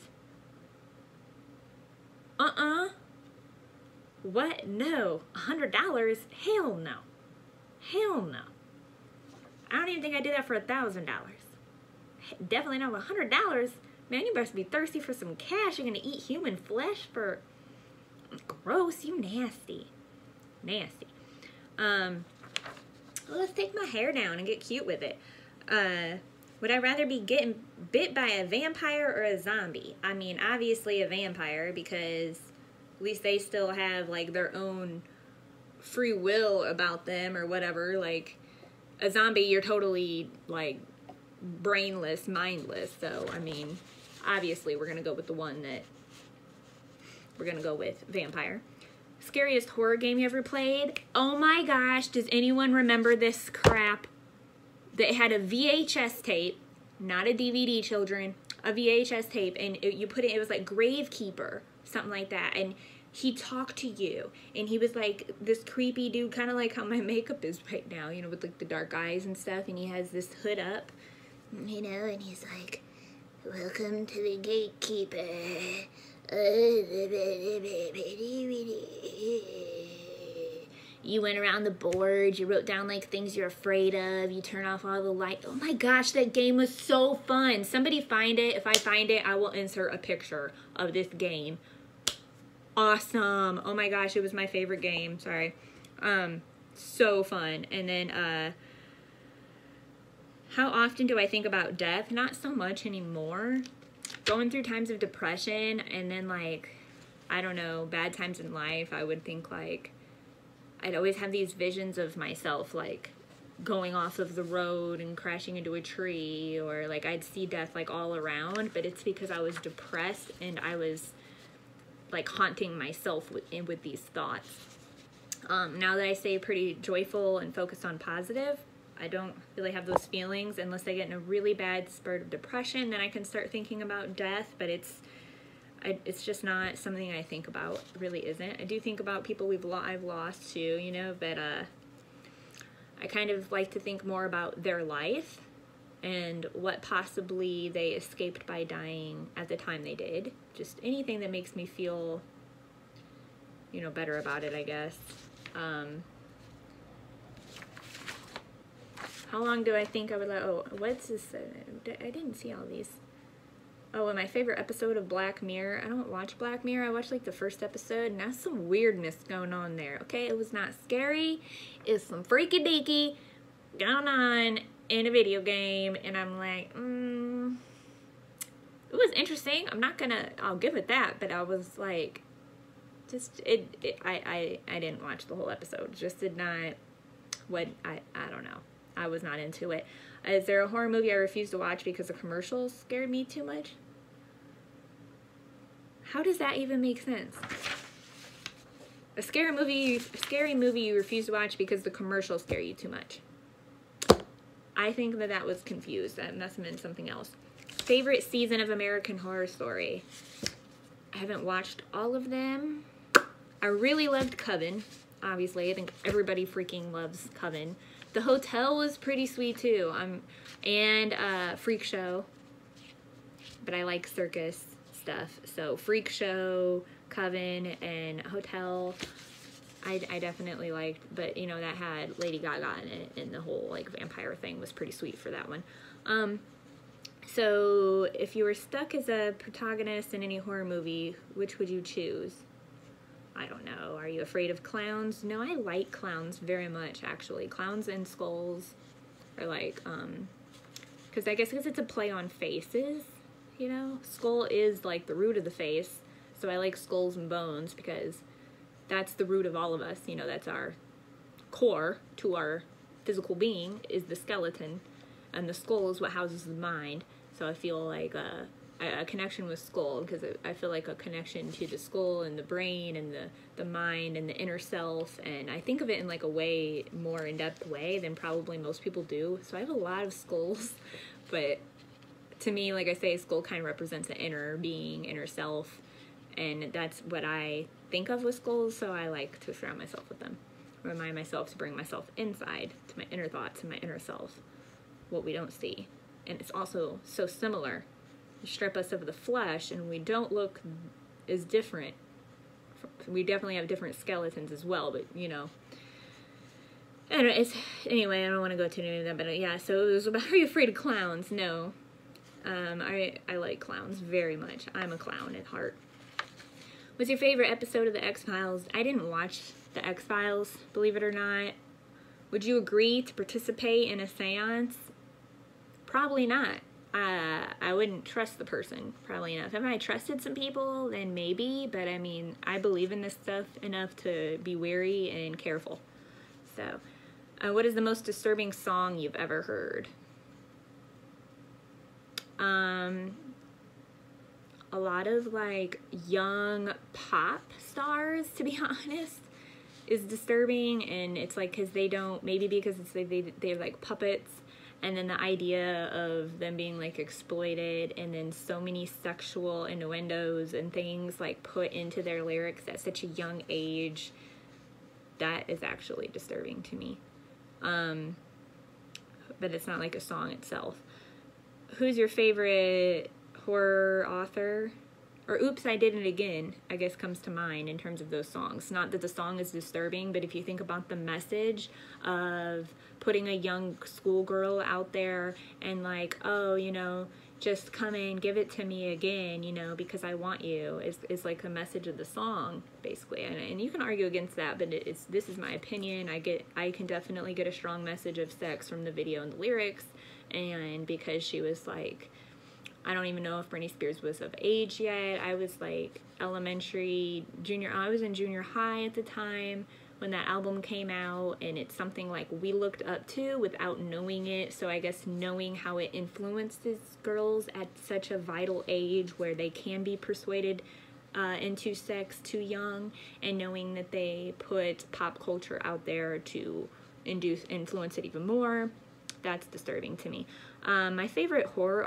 What? No. $100? Hell no. Hell no. I don't even think I did that for $1,000. Definitely not $100. Man, you must be thirsty for some cash. You're gonna eat human flesh for... Gross, you nasty. Nasty. Let's take my hair down and get cute with it. Would I rather be getting bit by a vampire or a zombie? I mean, obviously a vampire, because at least they still have, like, their own free will about them or whatever. Like, a zombie, you're totally, like, brainless, mindless. So, I mean, obviously we're gonna go with the one that... We're gonna go with vampire. Scariest horror game you ever played? Oh my gosh, does anyone remember this crap? That had a VHS tape, not a DVD, children, a VHS tape, and you put it was like Gravekeeper, something like that, and he talked to you, and he was like this creepy dude, kind of like how my makeup is right now, you know, with like the dark eyes and stuff, and he has this hood up, you know, and he's like, welcome to the gatekeeper. You went around the board, you wrote down like things you're afraid of, you turn off all the light. Oh my gosh, that game was so fun. Somebody find it. If I find it, I will insert a picture of this game. Awesome. Oh my gosh, it was my favorite game. Sorry. So fun. And then how often do I think about death? Not so much anymore. Going through times of depression and then like, I don't know, bad times in life, I would think like, I'd always have these visions of myself like going off of the road and crashing into a tree, or like I'd see death like all around, but it's because I was depressed and I was like haunting myself with these thoughts. Now that I stay pretty joyful and focused on positive, I don't really have those feelings unless I get in a really bad spurt of depression. Then I can start thinking about death, but it's just not something I think about. It really isn't. I do think about people I've lost too, you know, but I kind of like to think more about their life and what possibly they escaped by dying at the time they did. Just anything that makes me feel, you know, better about it, I guess. How long do I think I would let, oh, what's this? I didn't see all these. Oh, and my favorite episode of Black Mirror. I don't watch Black Mirror. I watched like the first episode, and that's some weirdness going on there. Okay, it was not scary. It's some freaky deaky going on in a video game, and I'm like, it was interesting. I'll give it that, but I was like, I didn't watch the whole episode. Just did not, I don't know. I was not into it. Is there a horror movie I refuse to watch because the commercials scared me too much? How does that even make sense? A scary movie you refuse to watch because the commercials scare you too much. I think that was confused. That must have been something else. Favorite season of American Horror Story. I haven't watched all of them. I really loved Coven. Obviously, I think everybody freaking loves Coven. The Hotel was pretty sweet too. And Freak Show. But I like circus stuff. So Freak Show, Coven, and Hotel, I definitely liked. But you know, that had Lady Gaga in it, and the whole like vampire thing was pretty sweet for that one. So if you were stuck as a protagonist in any horror movie, which would you choose? I don't know. Are you afraid of clowns? No, I like clowns very much, actually. Clowns and skulls are like, because I guess because it's a play on faces, you know? Skull is like the root of the face, so I like skulls and bones because that's the root of all of us, you know, that's our core to our physical being is the skeleton, and the skull is what houses the mind, so I feel like, a connection with skull, because I feel like a connection to the skull and the brain and the mind and the inner self, and I think of it in like a way more in-depth way than probably most people do. So I have a lot of skulls, but to me, like I say, skull kind of represents the inner being, inner self, and that's what I think of with skulls, so I like to surround myself with them. Remind myself to bring myself inside to my inner thoughts and my inner self, what we don't see. And it's also so similar. Strip us of the flesh and we don't look as different. We definitely have different skeletons as well, but you know, anyway, I don't want to go too into that, but yeah, so it was about, are you afraid of clowns? No. I like clowns very much. I'm a clown at heart. What's your favorite episode of the X-Files? I didn't watch the X-Files, believe it or not. Would you agree to participate in a seance? Probably not. I wouldn't trust the person, probably enough. If I trusted some people, then maybe, but I mean, I believe in this stuff enough to be wary and careful. So, what is the most disturbing song you've ever heard? A lot of like young pop stars, to be honest, is disturbing, and it's like because they don't, maybe because it's like they're like puppets. And then the idea of them being like exploited, and then so many sexual innuendos and things like put into their lyrics at such a young age, that is actually disturbing to me. But it's not like a song itself. Who's your favorite horror author? Or Oops, I Did It Again, I guess, comes to mind in terms of those songs. Not that the song is disturbing, but if you think about the message of putting a young schoolgirl out there and like, oh, you know, just come and give it to me again, you know, because I want you, is like the message of the song, basically. And you can argue against that, but this is my opinion. I can definitely get a strong message of sex from the video and the lyrics, and because she was like, I don't even know if Britney Spears was of age yet. I was like elementary, I was in junior high at the time when that album came out, and it's something like we looked up to without knowing it. So I guess knowing how it influences girls at such a vital age where they can be persuaded into sex too young, and knowing that they put pop culture out there to influence it even more. that's disturbing to me. My favorite horror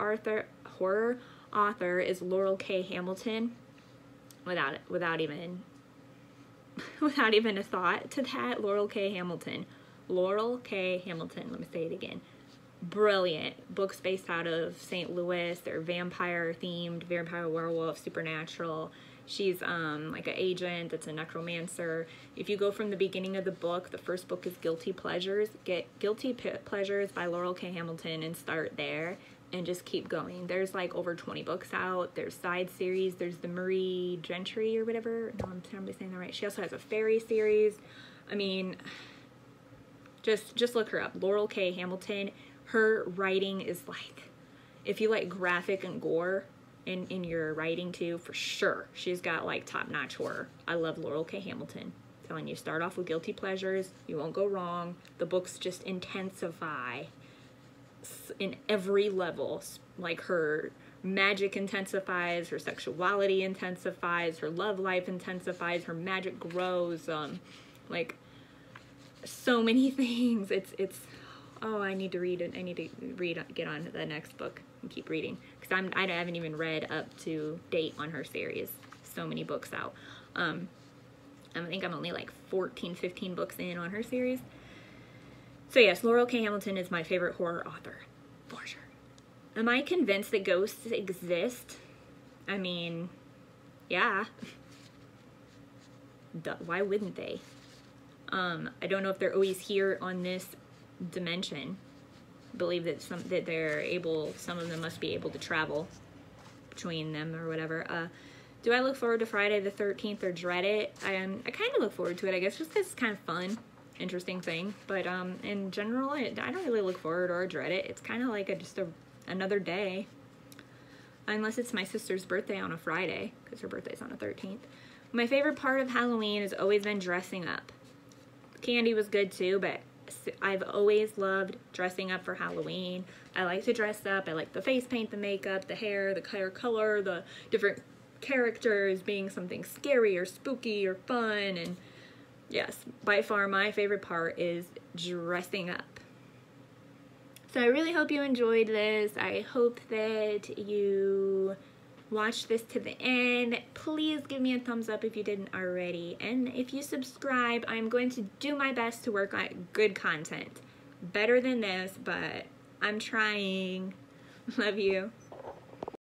author is Laurell K. Hamilton. Without even a thought to that, Laurell K. Hamilton. Laurell K. Hamilton. Let me say it again. Brilliant. Books based out of St. Louis. They're vampire themed, vampire, werewolf, supernatural. She's like an agent that's a necromancer. If you go from the beginning of the book, the first book is Guilty Pleasures. Get Guilty Pleasures by Laurell K. Hamilton and start there and just keep going. There's like over 20 books out. There's side series. There's the Marie Gentry or whatever. No, I'm probably saying that right. She also has a fairy series. I mean, just look her up. Laurell K. Hamilton. Her writing is like, if you like graphic and gore in your writing too, for sure. She's got like top-notch horror. I love Laurell K. Hamilton. I'm telling you, start off with Guilty Pleasures. You won't go wrong. The books just intensify in every level. Like her magic intensifies, her sexuality intensifies, her love life intensifies, her magic grows. Like so many things. It's oh, I need to read it. I need to get on to the next book and keep reading, because I haven't even read up to date on her series. So many books out. I think I'm only like 15 books in on her series. So yes, Laurell K. Hamilton is my favorite horror author, for sure. Am I convinced that ghosts exist? I mean, yeah. Why wouldn't they? I don't know if they're always here on this dimension. I believe that some of them must be able to travel between them or whatever. Do I look forward to Friday the 13th or dread it? I kind of look forward to it, I guess, just because it's kind of fun, interesting thing. But in general, I don't really look forward or dread it. It's kind of like just another day, unless it's my sister's birthday on a Friday, because her birthday's on the 13th. My favorite part of Halloween has always been dressing up. Candy was good too, but I've always loved dressing up for Halloween. I like to dress up. I like the face paint, the makeup, the hair color, the different characters being something scary or spooky or fun. And yes, by far my favorite part is dressing up. So I really hope you enjoyed this. I hope that you watched this to the end. Please give me a thumbs up if you didn't already. And if you subscribe, I'm going to do my best to work on good content. Better than this, but I'm trying. Love you.